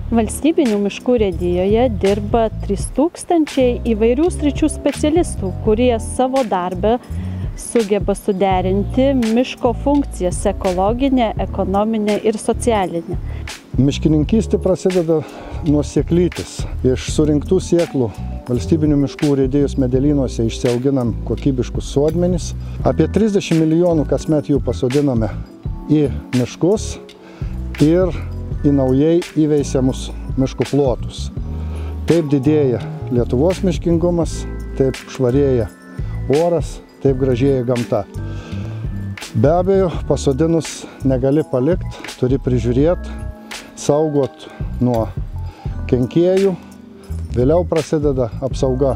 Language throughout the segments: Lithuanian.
Valstybinių miškų urėdijoje dirba 3000 įvairių sričių specialistų, kurie savo darbę sugeba suderinti miško funkcijas ekologinę, ekonominę ir socialinę. Miškininkystė prasideda nuo sėklytės. Iš surinktų sėklų valstybinių miškų urėdijos medelynuose išsiauginam kokybiškus sodmenis. Apie 30 milijonų kasmet jų pasodiname į miškus ir į naujai įveisiamus miškų plotus. Taip didėja Lietuvos miškingumas, taip švarėja oras, taip gražėja gamta. Be abejo, pasodinus negali palikti, turi prižiūrėti, saugot nuo kenkėjų. Vėliau prasideda apsauga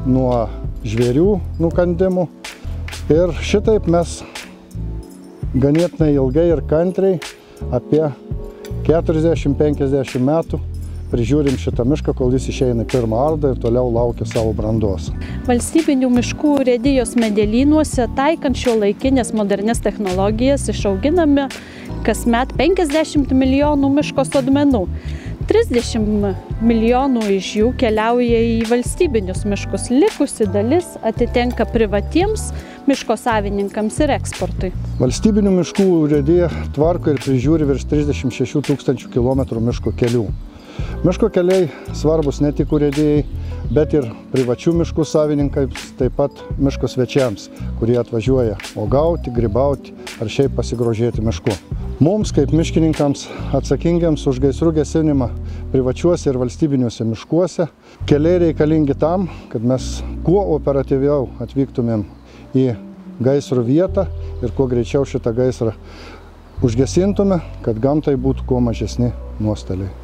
nuo žvėrių nukandimų. Ir šitaip mes ganėtinai ilgai ir kantriai apie 40-50 metų prižiūrim šitą mišką, kol jis išeina pirmą ardą ir toliau laukia savo brandos. Valstybinių miškų urėdijos medelynuose taikant šiuolaikinės modernias technologijas išauginame kasmet 50 milijonų miško sodmenų. 30 milijonų iš jų keliauja į valstybinius miškus, likusi dalis atitenka privatiems miško savininkams ir eksportui. Valstybinių miškų urėdija tvarko ir prižiūri virš 36 000 kilometrų miško kelių. Miško keliai svarbus ne tik urėdijai, bet ir privačių miškų savininkams, taip pat miško svečiams, kurie atvažiuoja uogauti, grybauti ar šiaip pasigrožėti mišku. Mums, kaip miškininkams atsakingiams už gaisrų gesinimą privačiuose ir valstybiniuose miškuose, keliai reikalingi tam, kad mes kuo operatyviau atvyktumėm į gaisro vietą ir kuo greičiau šitą gaisrą užgesintume, kad gamtai būtų kuo mažesni nuostoliai.